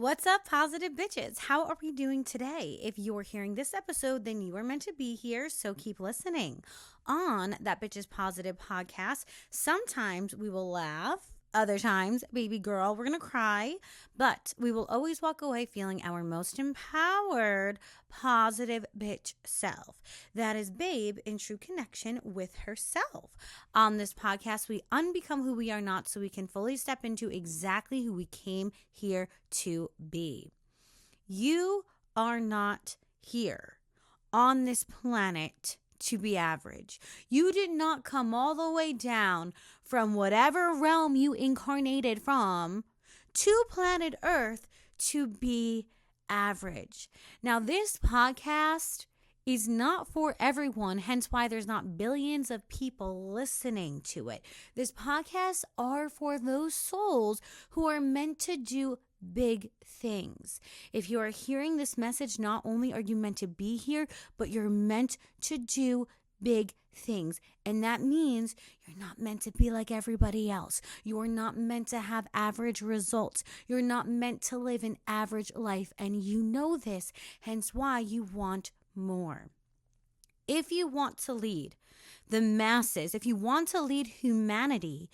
What's up, positive bitches? How are we doing today? If you're hearing this episode, then you are meant to be here, so keep listening. On That Bitches Positive podcast, sometimes we will laugh, other times, baby girl, we're going to cry, but we will always walk away feeling our most empowered, positive bitch self. That is babe in true connection with herself. On this podcast, we unbecome who we are not so we can fully step into exactly who we came here to be. You are not here on this planet to be average. You did not come all the way down from whatever realm you incarnated from to planet Earth to be average. Now, this podcast is not for everyone, hence why there's not billions of people listening to it. This podcast are for those souls who are meant to do big things. If you are hearing this message, not only are you meant to be here, but you're meant to do big things. And that means you're not meant to be like everybody else. You are not meant to have average results. You're not meant to live an average life. And you know this, hence why you want more. If you want to lead the masses, if you want to lead humanity,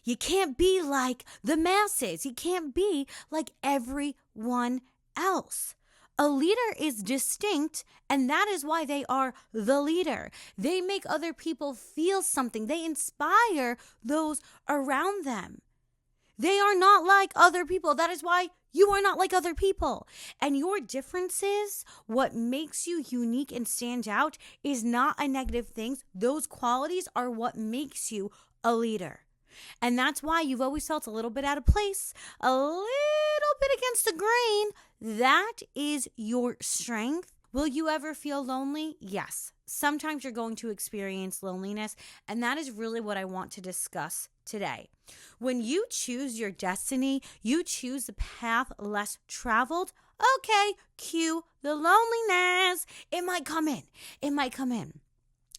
you can't be like the masses. You can't be like everyone else. A leader is distinct, and that is why they are the leader. They make other people feel something. They inspire those around them. They are not like other people. That is why you are not like other people. And your differences, what makes you unique and stand out, is not a negative thing. Those qualities are what makes you a leader. And that's why you've always felt a little bit out of place, a little bit against the grain. That is your strength. Will you ever feel lonely? Yes. Sometimes you're going to experience loneliness, and that is really what I want to discuss today. When you choose your destiny, you choose the path less traveled. Okay, cue the loneliness. It might come in. It might come in.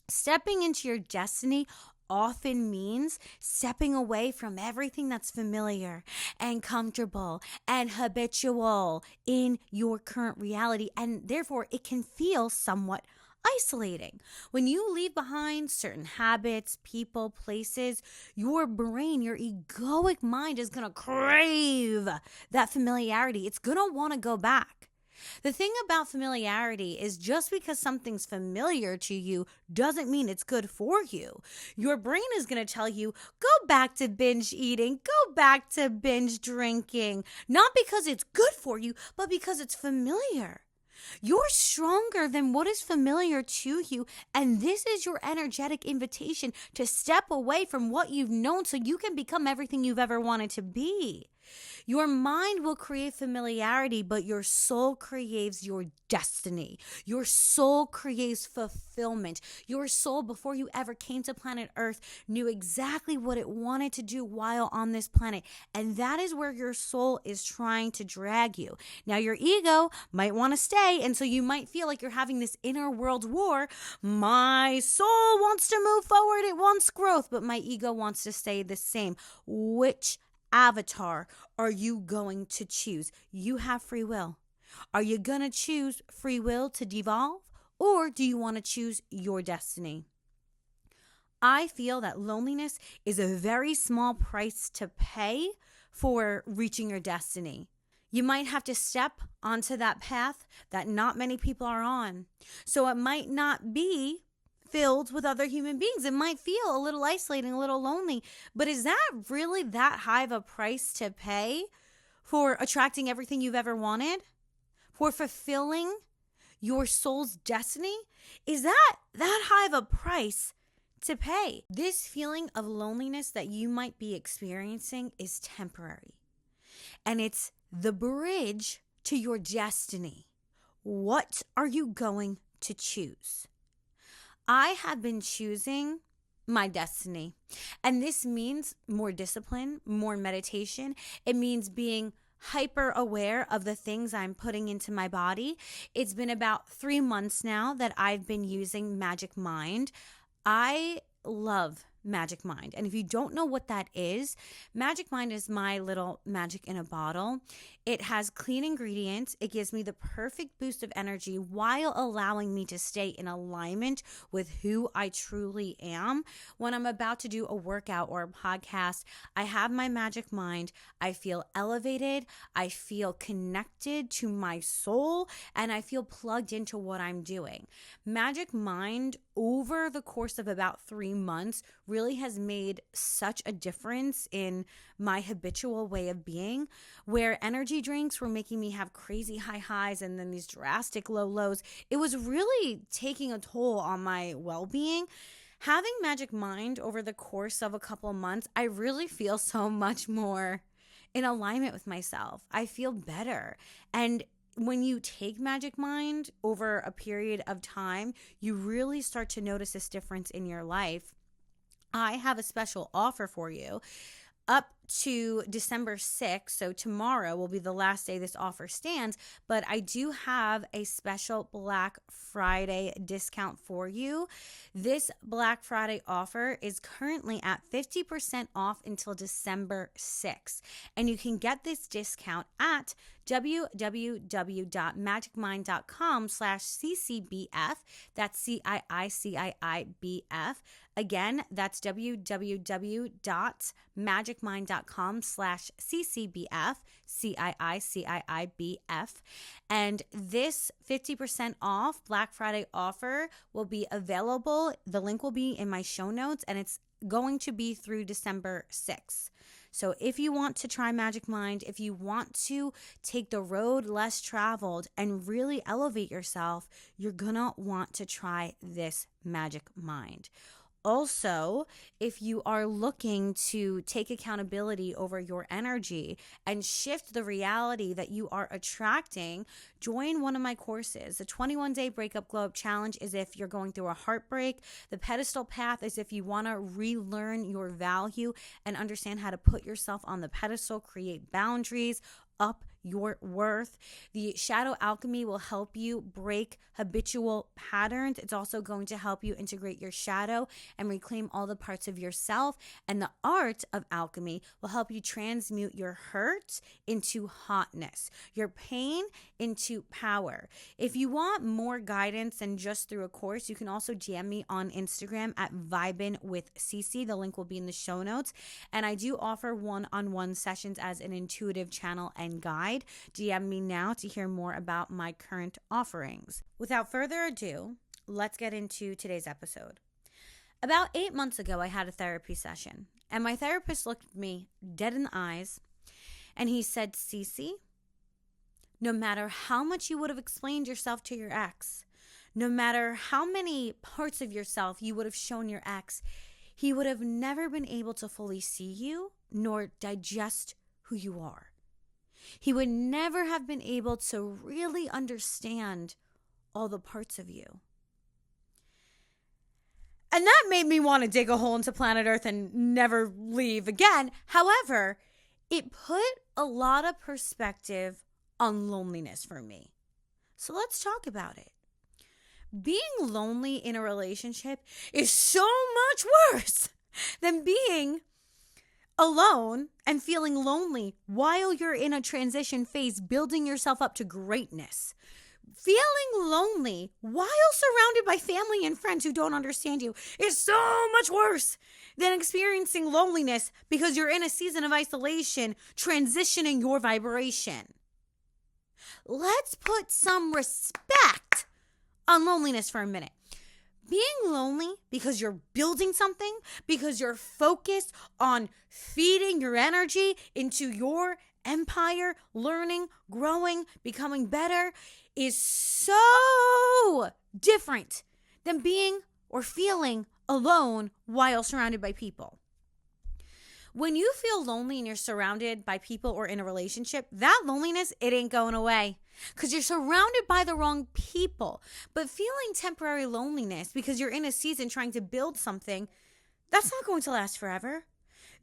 Stepping into your destiny often means stepping away from everything that's familiar and comfortable and habitual in your current reality, and therefore it can feel somewhat isolating. When you leave behind certain habits, people, places, your brain, your egoic mind is going to crave that familiarity. It's going to want to go back. The thing about familiarity is just because something's familiar to you doesn't mean it's good for you. Your brain is going to tell you, go back to binge eating, go back to binge drinking, not because it's good for you, but because it's familiar. You're stronger than what is familiar to you, and this is your energetic invitation to step away from what you've known so you can become everything you've ever wanted to be. Your mind will create familiarity, but your soul creates your destiny. Your soul creates fulfillment. Your soul, before you ever came to planet Earth, knew exactly what it wanted to do while on this planet. And that is where your soul is trying to drag you. Now, your ego might want to stay, and so you might feel like you're having this inner world war. My soul wants to move forward. It wants growth, but my ego wants to stay the same. Which avatar are you going to choose? You have free will. Are you going to choose free will to devolve, or do you want to choose your destiny? I feel that loneliness is a very small price to pay for reaching your destiny. You might have to step onto that path that not many people are on. So it might not be filled with other human beings. It might feel a little isolating, a little lonely, but is that really that high of a price to pay for attracting everything you've ever wanted? For fulfilling your soul's destiny? Is that high of a price to pay? This feeling of loneliness that you might be experiencing is temporary, and it's the bridge to your destiny. What are you going to choose? I have been choosing my destiny, and this means more discipline, more meditation. It means being hyper aware of the things I'm putting into my body. It's been about 3 months now that I've been using Magic Mind. I love Magic Mind. And if you don't know what that is, Magic Mind is my little magic in a bottle. It has clean ingredients. It gives me the perfect boost of energy while allowing me to stay in alignment with who I truly am. When I'm about to do a workout or a podcast, I have my Magic Mind. I feel elevated. I feel connected to my soul, and I feel plugged into what I'm doing. Magic Mind, over the course of about 3 months, really has made such a difference in my habitual way of being, where energy drinks were making me have crazy high highs and then these drastic low lows. It was really taking a toll on my well-being. Having Magic Mind over the course of a couple of months, I really feel so much more in alignment with myself. I feel better. And when you take Magic Mind over a period of time, you really start to notice this difference in your life. I have a special offer for you. Up to December 6th, so tomorrow will be the last day this offer stands, but I do have a special Black Friday discount for you. This Black Friday offer is currently at 50% off until December 6th, and you can get this discount at www.magicmind.com/CCBF. That's CIICIIBF. Again, that's www.magicmind.com/CCBF, CIICIIBF. And this 50% off Black Friday offer will be available. The link will be in my show notes, and it's going to be through December 6th. So if you want to try Magic Mind, if you want to take the road less traveled and really elevate yourself, you're gonna want to try this Magic Mind. Also, if you are looking to take accountability over your energy and shift the reality that you are attracting, join one of my courses. The 21-day Breakup Glow Up Challenge is if you're going through a heartbreak. The pedestal path is if you want to relearn your value and understand how to put yourself on the pedestal, create boundaries, up your worth. The Shadow Alchemy will help you break habitual patterns. It's also going to help you integrate your shadow and reclaim all the parts of yourself. And the Art of Alchemy will help you transmute your hurt into hotness, your pain into power. If you want more guidance than just through a course, you can also DM me on Instagram at Vibin with Cece. The link will be in the show notes. And I do offer one-on-one sessions as an intuitive channel and guide. DM me now to hear more about my current offerings. Without further ado, let's get into today's episode. About 8 months ago, I had a therapy session, and my therapist looked me dead in the eyes, and he said, Cece, no matter how much you would have explained yourself to your ex, no matter how many parts of yourself you would have shown your ex, he would have never been able to fully see you nor digest who you are. He would never have been able to really understand all the parts of you. And that made me want to dig a hole into planet Earth and never leave again. However, it put a lot of perspective on loneliness for me. So let's talk about it. Being lonely in a relationship is so much worse than being alone and feeling lonely while you're in a transition phase, building yourself up to greatness. Feeling lonely while surrounded by family and friends who don't understand you is so much worse than experiencing loneliness because you're in a season of isolation, transitioning your vibration. Let's put some respect on loneliness for a minute. Being lonely because you're building something, because you're focused on feeding your energy into your empire, learning, growing, becoming better, is so different than being or feeling alone while surrounded by people. When you feel lonely and you're surrounded by people or in a relationship, that loneliness, it ain't going away because you're surrounded by the wrong people. But feeling temporary loneliness because you're in a season trying to build something, that's not going to last forever.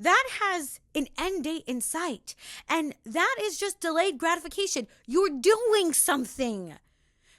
That has an end date in sight. And that is just delayed gratification. You're doing something.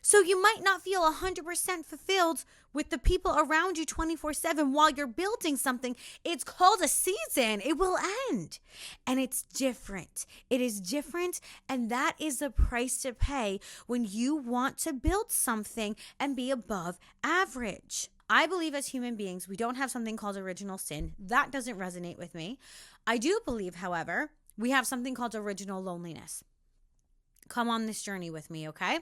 So you might not feel 100% fulfilled with the people around you 24/7 while you're building something. It's called a season. It will end. And it's different. It is different. And that is the price to pay when you want to build something and be above average. I believe as human beings, we don't have something called original sin. That doesn't resonate with me. I do believe, however, we have something called original loneliness. Come on this journey with me, okay?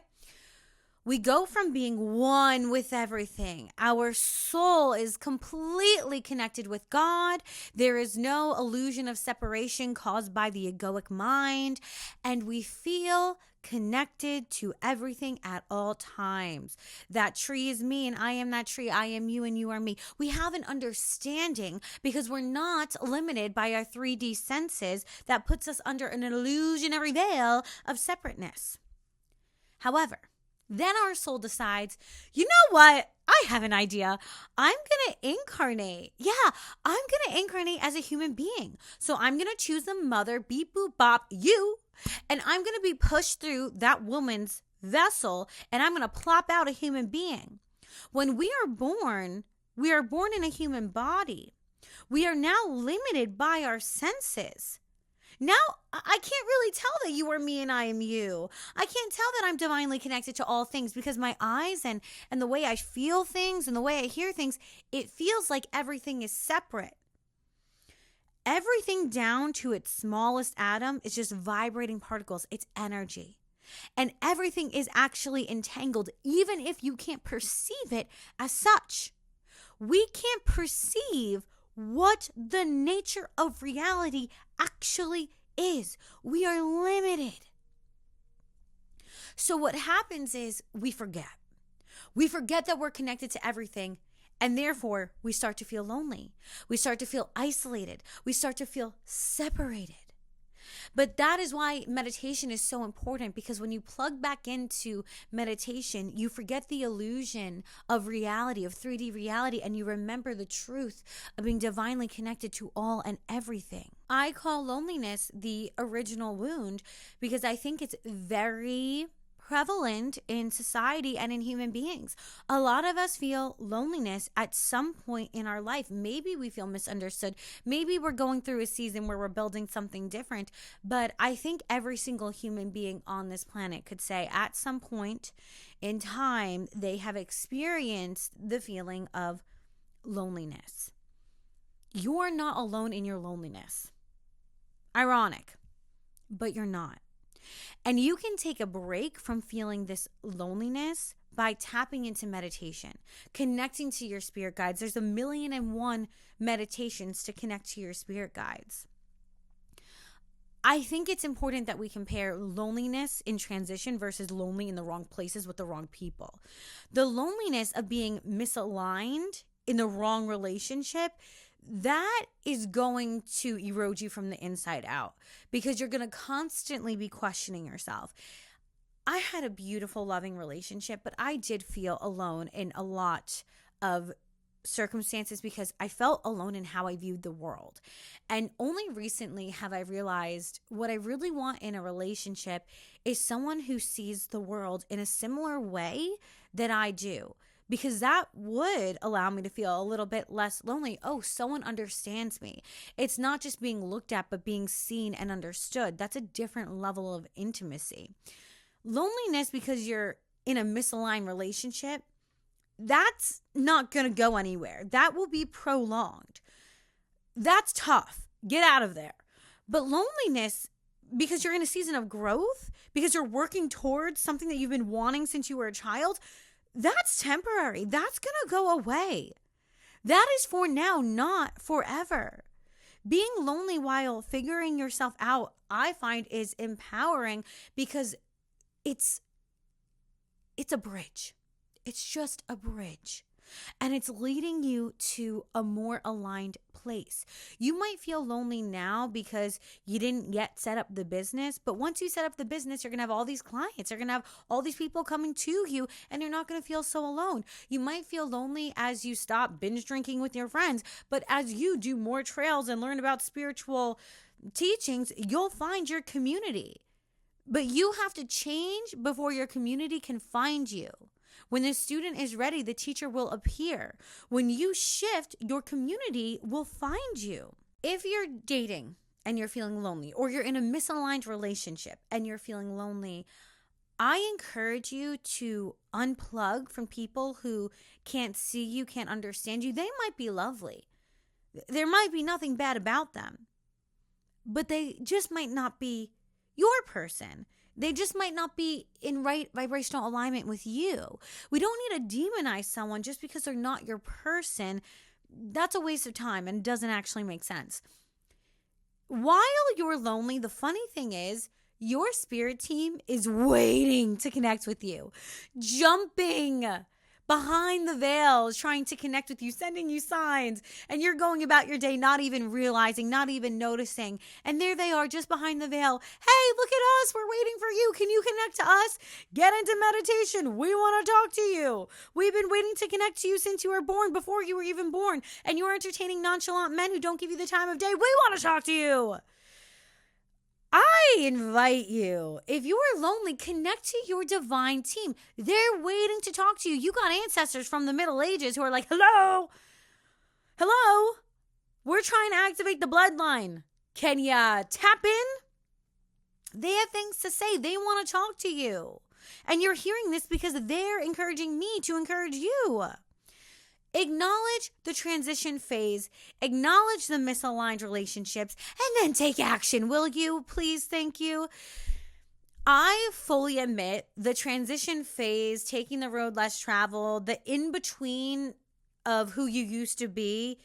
We go from being one with everything. Our soul is completely connected with God. There is no illusion of separation caused by the egoic mind. And we feel connected to everything at all times. That tree is me and I am that tree. I am you and you are me. We have an understanding because we're not limited by our 3D senses that puts us under an illusionary veil of separateness. However, then our soul decides, you know what? I have an idea. I'm going to incarnate. Yeah, I'm going to incarnate as a human being. So I'm going to choose the mother, beep, boop, bop, you. And I'm going to be pushed through that woman's vessel. And I'm going to plop out a human being. When we are born in a human body. We are now limited by our senses. Now, I can't really tell that you are me and I am you. I can't tell that I'm divinely connected to all things because my eyes and the way I feel things and the way I hear things, it feels like everything is separate. Everything down to its smallest atom is just vibrating particles. It's energy. And everything is actually entangled, even if you can't perceive it as such. We can't perceive what the nature of reality actually is. We are limited. So what happens is we forget. We forget that we're connected to everything, and therefore we start to feel lonely. We start to feel isolated. We start to feel separated. But that is why meditation is so important, because when you plug back into meditation, you forget the illusion of reality, of 3D reality, and you remember the truth of being divinely connected to all and everything. I call loneliness the original wound because I think it's very prevalent in society and in human beings. A lot of us feel loneliness at some point in our life. Maybe we feel misunderstood. Maybe we're going through a season where we're building something different. But I think every single human being on this planet could say at some point in time, they have experienced the feeling of loneliness. You're not alone in your loneliness. Ironic, but you're not. And you can take a break from feeling this loneliness by tapping into meditation, connecting to your spirit guides. There's 1,000,001 meditations to connect to your spirit guides. I think it's important that we compare loneliness in transition versus lonely in the wrong places with the wrong people. The loneliness of being misaligned in the wrong relationship, that is going to erode you from the inside out because you're going to constantly be questioning yourself. I had a beautiful, loving relationship, but I did feel alone in a lot of circumstances because I felt alone in how I viewed the world. And only recently have I realized what I really want in a relationship is someone who sees the world in a similar way that I do. Because that would allow me to feel a little bit less lonely. Oh, someone understands me. It's not just being looked at, but being seen and understood. That's a different level of intimacy. Loneliness because you're in a misaligned relationship, that's not going to go anywhere. That will be prolonged. That's tough. Get out of there. But loneliness because you're in a season of growth, because you're working towards something that you've been wanting since you were a child, that's temporary. That's going to go away. That is for now, not forever. Being lonely while figuring yourself out, I find, is empowering because it's a bridge. It's just a bridge. And it's leading you to a more aligned place. You might feel lonely now because you didn't yet set up the business, but once you set up the business, you're going to have all these clients. You're going to have all these people coming to you, and you're not going to feel so alone. You might feel lonely as you stop binge drinking with your friends, but as you do more trails and learn about spiritual teachings, you'll find your community. But you have to change before your community can find you. When the student is ready, the teacher will appear. When you shift, your community will find you. If you're dating and you're feeling lonely, or you're in a misaligned relationship and you're feeling lonely, I encourage you to unplug from people who can't see you, can't understand you. They might be lovely. There might be nothing bad about them, but they just might not be your person. They just might not be in right vibrational alignment with you. We don't need to demonize someone just because they're not your person. That's a waste of time and doesn't actually make sense. While you're lonely, the funny thing is, your spirit team is waiting to connect with you, jumping behind the veils, trying to connect with you, sending you signs, and you're going about your day not even realizing, not even noticing. And there they are just behind the veil. Hey, look at us. We're waiting for you. Can you connect to us? Get into meditation. We want to talk to you. We've been waiting to connect to you since you were born, before you were even born. And you're entertaining nonchalant men who don't give you the time of day. We want to talk to you. I invite you, if you are lonely, connect to your divine team. They're waiting to talk to you. You got ancestors from the Middle Ages who are like, hello, we're trying to activate the bloodline. Can ya tap in? They have things to say. They want to talk to you. And you're hearing this because they're encouraging me to encourage you. Acknowledge the transition phase, acknowledge the misaligned relationships, and then take action, will you? Please, thank you. I fully admit the transition phase, taking the road less traveled, the in-between of who you used to be,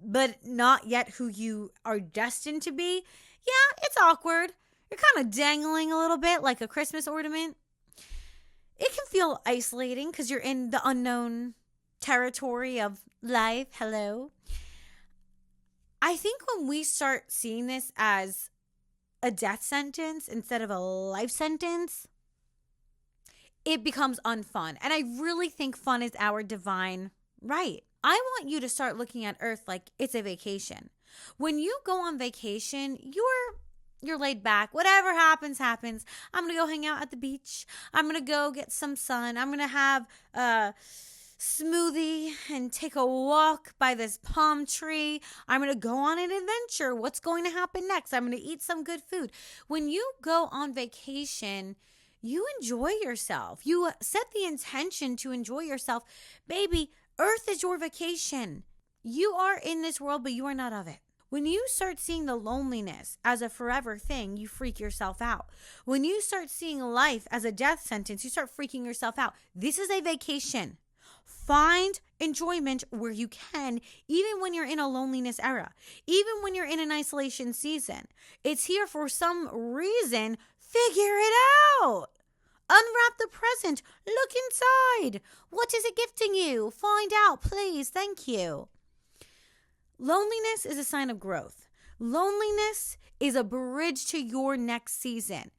but not yet who you are destined to be. Yeah, it's awkward. You're kind of dangling a little bit like a Christmas ornament. It can feel isolating because you're in the unknown territory of life. Hello. I think when we start seeing this as a death sentence instead of a life sentence, it becomes unfun. And I really think fun is our divine right. I want you to start looking at Earth like it's a vacation. When you go on vacation, you're laid back. Whatever happens, happens. I'm going to go hang out at the beach. I'm going to go get some sun. I'm going to have smoothie and take a walk by this palm tree. I'm going to go on an adventure. What's going to happen next? I'm going to eat some good food. When you go on vacation, you enjoy yourself. You set the intention to enjoy yourself. Baby, Earth is your vacation. You are in this world, but you are not of it. When you start seeing the loneliness as a forever thing, you freak yourself out. When you start seeing life as a death sentence, you start freaking yourself out. This is a vacation. Find enjoyment where you can, even when you're in a loneliness era, even when you're in an isolation season. It's here for some reason. Figure it out. Unwrap the present. Look inside. What is it gifting you? Find out, please. Thank you. Loneliness is a sign of growth. Loneliness is a bridge to your next season.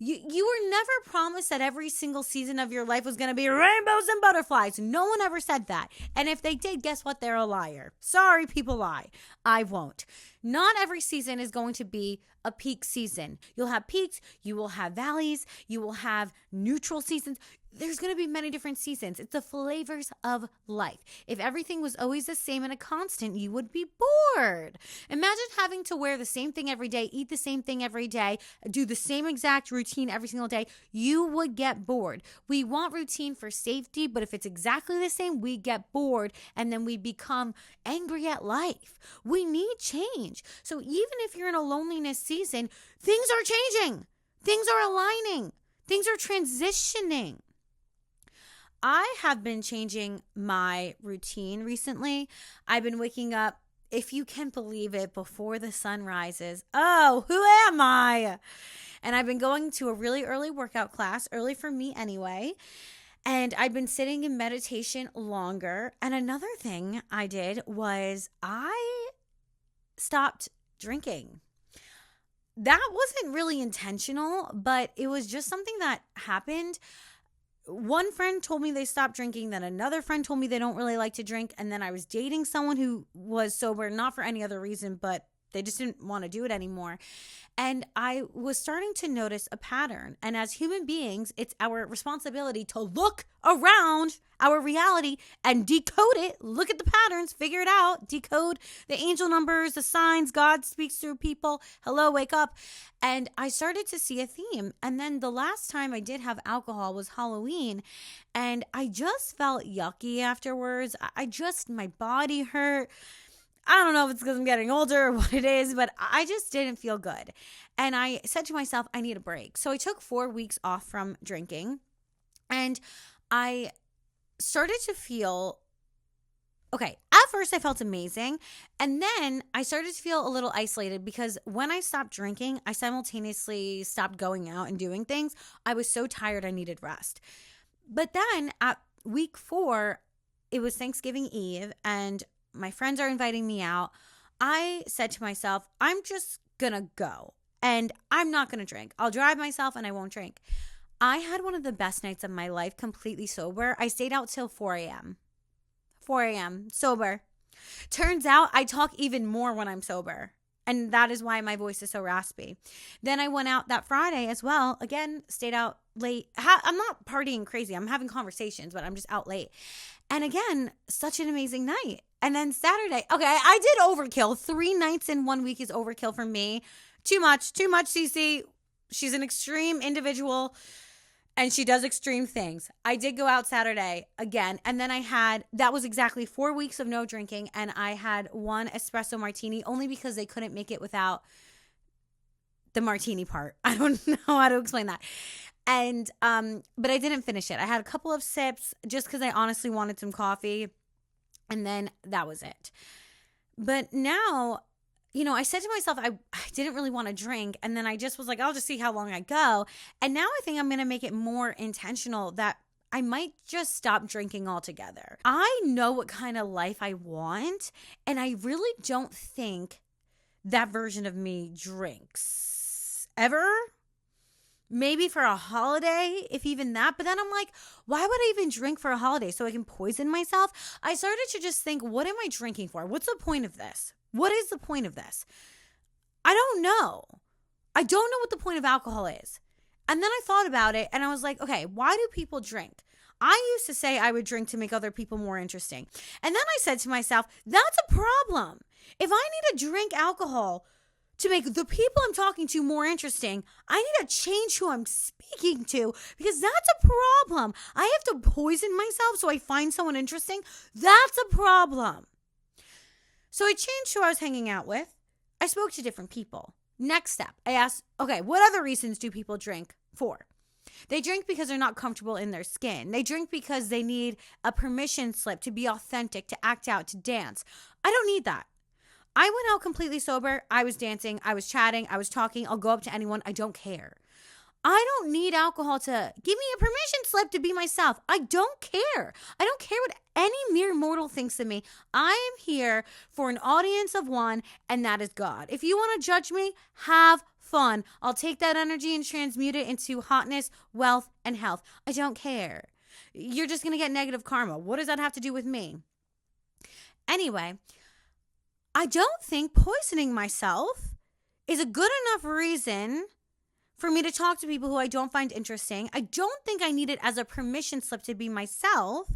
You were never promised that every single season of your life was going to be rainbows and butterflies. No one ever said that. And if they did, guess what? They're a liar. Sorry, people lie. I won't. Not every season is going to be a peak season. You'll have peaks. You will have valleys. You will have neutral seasons. There's going to be many different seasons. It's the flavors of life. If everything was always the same and a constant, you would be bored. Imagine having to wear the same thing every day, eat the same thing every day, do the same exact routine every single day. You would get bored. We want routine for safety, but if it's exactly the same, we get bored and then we become angry at life. We need change. So even if you're in a loneliness season, things are changing. Things are aligning. Things are transitioning. I have been changing my routine recently. I've been waking up, if you can believe it, before the sun rises. Oh, who am I? And I've been going to a really early workout class, early for me anyway. And I've been sitting in meditation longer. And another thing I did was I stopped drinking. That wasn't really intentional, but it was just something that happened. One friend told me they stopped drinking, then another friend told me they don't really like to drink, and then I was dating someone who was sober, not for any other reason, but they just didn't want to do it anymore. And I was starting to notice a pattern. And as human beings, it's our responsibility to look around our reality and decode it, look at the patterns, figure it out, decode the angel numbers, the signs. God speaks through people. Hello, wake up. And I started to see a theme. And then the last time I did have alcohol was Halloween. And I just felt yucky afterwards. My body hurt. I don't know if it's because I'm getting older or what it is, but I just didn't feel good. And I said to myself, I need a break. So I took 4 weeks off from drinking, and I started to feel, okay, at first I felt amazing. And then I started to feel a little isolated because when I stopped drinking, I simultaneously stopped going out and doing things. I was so tired, I needed rest. But then at week 4, it was Thanksgiving Eve, and my friends are inviting me out. I said to myself, I'm just going to go and I'm not going to drink. I'll drive myself and I won't drink. I had one of the best nights of my life, completely sober. I stayed out till 4 a.m. 4 a.m. sober. Turns out I talk even more when I'm sober. And that is why my voice is so raspy. Then I went out that Friday as well. Again, stayed out late. I'm not partying crazy. I'm having conversations, but I'm just out late. And again, such an amazing night. And then Saturday, okay, I did overkill. 3 nights in 1 week is overkill for me. Too much, Cece. She's an extreme individual and she does extreme things. I did go out Saturday again. And then that was exactly 4 weeks of no drinking. And I had 1 espresso martini only because they couldn't make it without the martini part. I don't know how to explain that. And, but I didn't finish it. I had a couple of sips just because I honestly wanted some coffee. And then that was it. But now, I said to myself, I didn't really want to drink. And then I just was like, I'll just see how long I go. And now I think I'm going to make it more intentional that I might just stop drinking altogether. I know what kind of life I want. And I really don't think that version of me drinks ever. Maybe for a holiday, if even that. But then I'm like, why would I even drink for a holiday? So I can poison myself? I started to just think, what am I drinking for? What's the point of this? What is the point of this? I don't know. I don't know what the point of alcohol is. And then I thought about it and I was like, okay, why do people drink? I used to say I would drink to make other people more interesting. And then I said to myself, that's a problem. If I need to drink alcohol to make the people I'm talking to more interesting, I need to change who I'm speaking to because that's a problem. I have to poison myself so I find someone interesting. That's a problem. So I changed who I was hanging out with. I spoke to different people. Next step, I asked, okay, what other reasons do people drink for? They drink because they're not comfortable in their skin. They drink because they need a permission slip to be authentic, to act out, to dance. I don't need that. I went out completely sober. I was dancing. I was chatting. I was talking. I'll go up to anyone. I don't care. I don't need alcohol to give me a permission slip to be myself. I don't care. I don't care what any mere mortal thinks of me. I am here for an audience of one, and that is God. If you want to judge me, have fun. I'll take that energy and transmute it into hotness, wealth, and health. I don't care. You're just going to get negative karma. What does that have to do with me? Anyway, I don't think poisoning myself is a good enough reason for me to talk to people who I don't find interesting. I don't think I need it as a permission slip to be myself.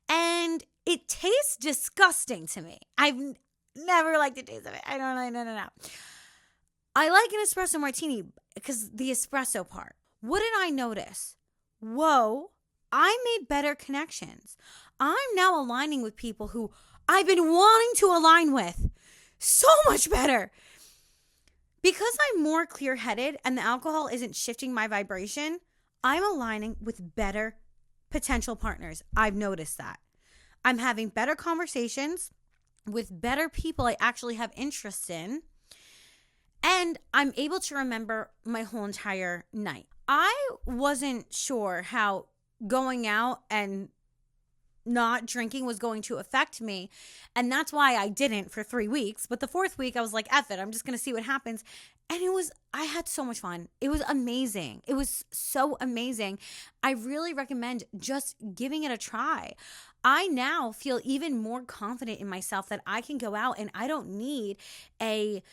And it tastes disgusting to me. I've never liked the taste of it. I don't know. No. I like an espresso martini because the espresso part. What did I notice? Whoa, I made better connections. I'm now aligning with people who I've been wanting to align with so much better. Because I'm more clear-headed and the alcohol isn't shifting my vibration, I'm aligning with better potential partners. I've noticed that. I'm having better conversations with better people I actually have interest in. And I'm able to remember my whole entire night. I wasn't sure how going out and not drinking was going to affect me. And that's why I didn't for 3 weeks. But the 4th week, I was like, F it, I'm just going to see what happens. And I had so much fun. It was amazing. It was so amazing. I really recommend just giving it a try. I now feel even more confident in myself that I can go out and I don't need a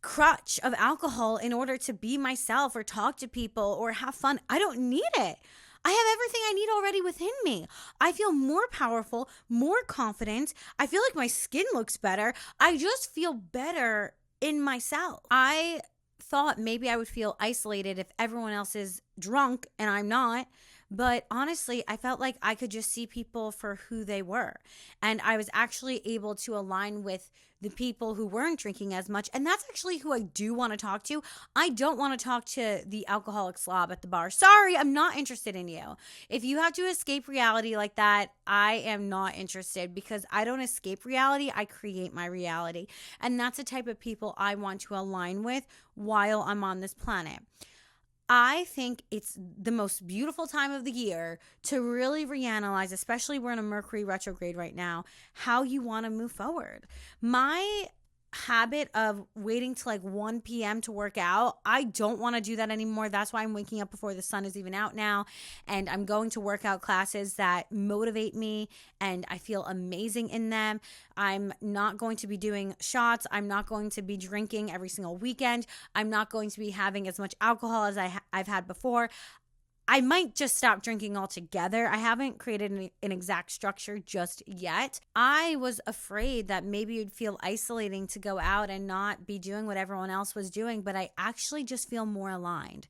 crutch of alcohol in order to be myself or talk to people or have fun. I don't need it. I have everything I need already within me. I feel more powerful, more confident. I feel like my skin looks better. I just feel better in myself. I thought maybe I would feel isolated if everyone else is drunk and I'm not. But honestly, I felt like I could just see people for who they were. And I was actually able to align with the people who weren't drinking as much. And that's actually who I do want to talk to. I don't want to talk to the alcoholic slob at the bar. Sorry, I'm not interested in you. If you have to escape reality like that, I am not interested, because I don't escape reality. I create my reality. And that's the type of people I want to align with while I'm on this planet. I think it's the most beautiful time of the year to really reanalyze, especially we're in a Mercury retrograde right now, how you want to move forward. My habit of waiting till like 1 p.m. to work out, I don't want to do that anymore. That's why I'm waking up before the sun is even out now, and I'm going to workout classes that motivate me and I feel amazing in them. I'm not going to be doing shots. I'm not going to be drinking every single weekend. I'm not going to be having as much alcohol as I've had before. I might just stop drinking altogether. I haven't created an exact structure just yet. I was afraid that maybe it'd feel isolating to go out and not be doing what everyone else was doing, but I actually just feel more aligned.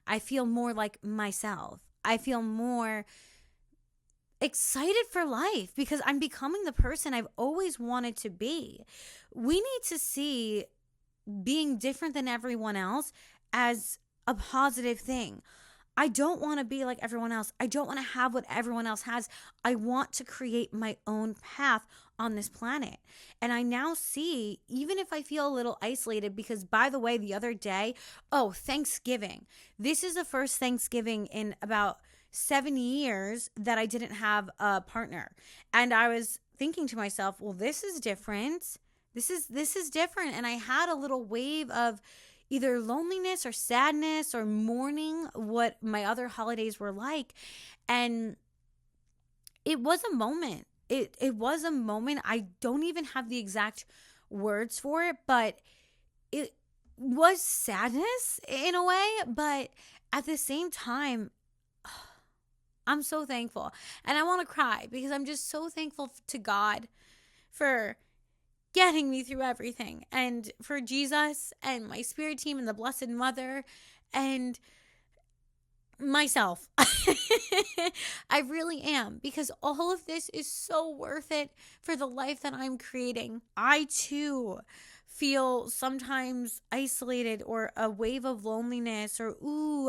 I feel more like myself. I feel more excited for life because I'm becoming the person I've always wanted to be. We need to see being different than everyone else as a positive thing. I don't want to be like everyone else. I don't want to have what everyone else has. I want to create my own path on this planet. And I now see, even if I feel a little isolated, because by the way, the other day, Thanksgiving. This is the first Thanksgiving in about 7 years that I didn't have a partner. And I was thinking to myself, well, this is different. This is different. And I had a little wave of either loneliness or sadness or mourning what my other holidays were like. And it was a moment. It was a moment. I don't even have the exact words for it, but it was sadness in a way. But at the same time, I'm so thankful. And I want to cry because I'm just so thankful to God for getting me through everything, and for Jesus and my spirit team and the Blessed Mother and myself. I really am, because all of this is so worth it for the life that I'm creating. I too feel sometimes isolated or a wave of loneliness or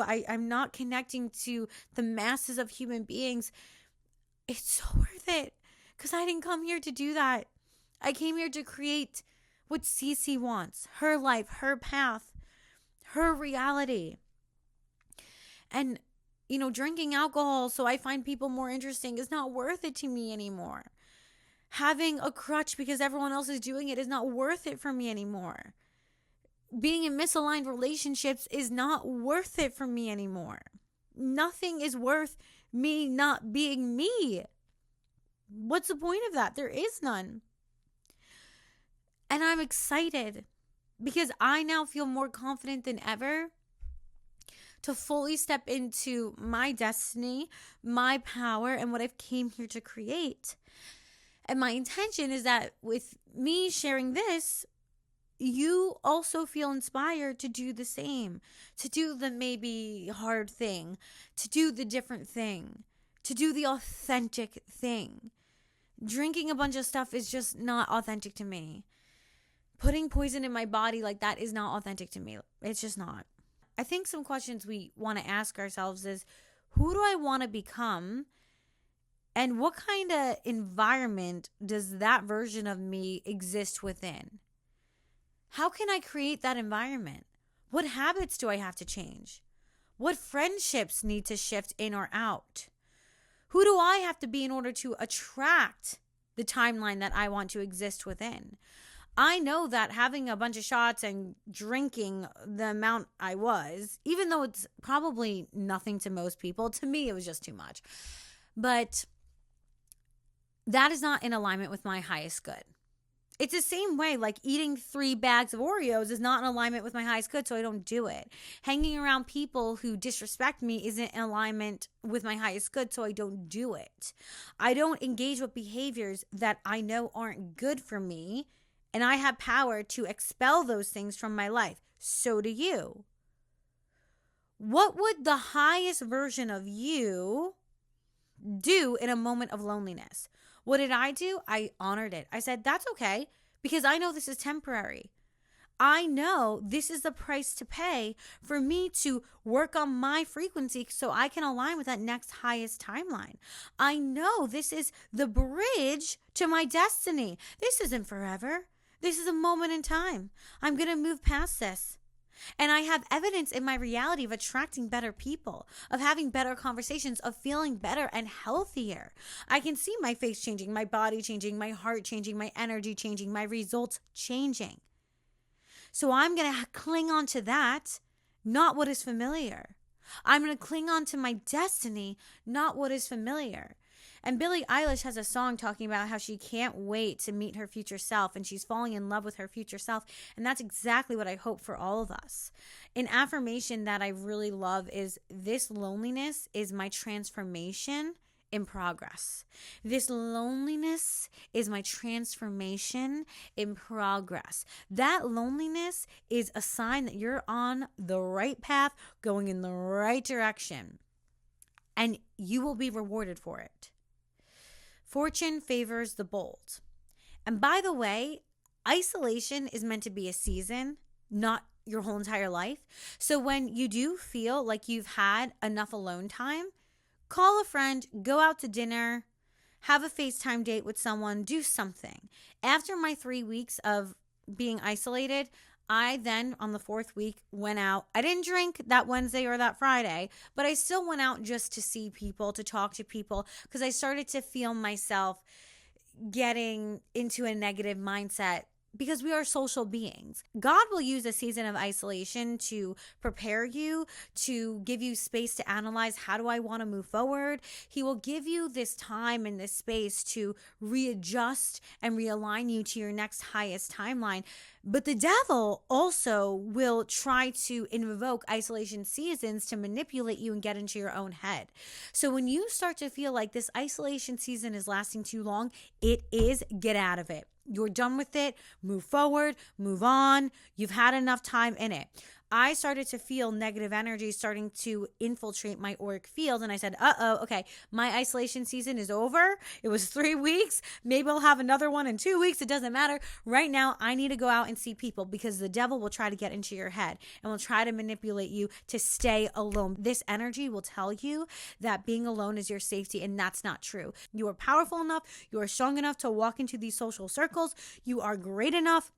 I'm not connecting to the masses of human beings. It's so worth it because I didn't come here to do that. I came here to create what Cece wants, her life, her path, her reality. And, drinking alcohol so I find people more interesting is not worth it to me anymore. Having a crutch because everyone else is doing it is not worth it for me anymore. Being in misaligned relationships is not worth it for me anymore. Nothing is worth me not being me. What's the point of that? There is none. And I'm excited because I now feel more confident than ever to fully step into my destiny, my power, and what I've came here to create. And my intention is that with me sharing this, you also feel inspired to do the same, to do the maybe hard thing, to do the different thing, to do the authentic thing. Drinking a bunch of stuff is just not authentic to me. Putting poison in my body like that is not authentic to me. It's just not. I think some questions we want to ask ourselves is, who do I want to become? And what kind of environment does that version of me exist within? How can I create that environment? What habits do I have to change? What friendships need to shift in or out? Who do I have to be in order to attract the timeline that I want to exist within? I know that having a bunch of shots and drinking the amount I was, even though it's probably nothing to most people, to me it was just too much. But that is not in alignment with my highest good. It's the same way, like eating 3 bags of Oreos is not in alignment with my highest good, so I don't do it. Hanging around people who disrespect me isn't in alignment with my highest good, so I don't do it. I don't engage with behaviors that I know aren't good for me, and I have power to expel those things from my life. So do you. What would the highest version of you do in a moment of loneliness? What did I do? I honored it. I said, that's okay, because I know this is temporary. I know this is the price to pay for me to work on my frequency so I can align with that next highest timeline. I know this is the bridge to my destiny. This isn't forever. This is a moment in time. I'm going to move past this. And I have evidence in my reality of attracting better people, of having better conversations, of feeling better and healthier. I can see my face changing, my body changing, my heart changing, my energy changing, my results changing. So I'm going to cling on to that, not what is familiar. I'm going to cling on to my destiny, not what is familiar. And Billie Eilish has a song talking about how she can't wait to meet her future self, and she's falling in love with her future self. And that's exactly what I hope for all of us. An affirmation that I really love is, this loneliness is my transformation in progress. This loneliness is my transformation in progress. That loneliness is a sign that you're on the right path, going in the right direction, and you will be rewarded for it. Fortune favors the bold. And by the way, isolation is meant to be a season, not your whole entire life. So when you do feel like you've had enough alone time, call a friend, go out to dinner, have a FaceTime date with someone, do something. After my 3 weeks of being isolated, I then, on the 4th week, went out. I didn't drink that Wednesday or that Friday, but I still went out just to see people, to talk to people, because I started to feel myself getting into a negative mindset, because we are social beings. God will use a season of isolation to prepare you, to give you space to analyze, how do I want to move forward? He will give you this time and this space to readjust and realign you to your next highest timeline. But the devil also will try to invoke isolation seasons to manipulate you and get into your own head. So when you start to feel like this isolation season is lasting too long, it is, get out of it. You're done with it. Move forward, move on. You've had enough time in it. I started to feel negative energy starting to infiltrate my auric field. And I said, okay, my isolation season is over. It was 3 weeks. Maybe I'll have another one in 2 weeks. It doesn't matter. Right now, I need to go out and see people, because the devil will try to get into your head and will try to manipulate you to stay alone. This energy will tell you that being alone is your safety, and that's not true. You are powerful enough. You are strong enough to walk into these social circles. You are great enough,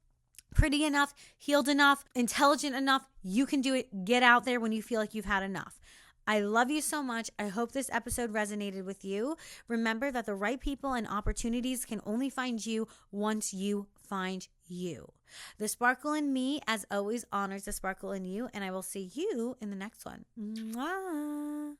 pretty enough, healed enough, intelligent enough. You can do it. Get out there when you feel like you've had enough. I love you so much. I hope this episode resonated with you. Remember that the right people and opportunities can only find you once you find you. The sparkle in me, as always, honors the sparkle in you, and I will see you in the next one. Mwah.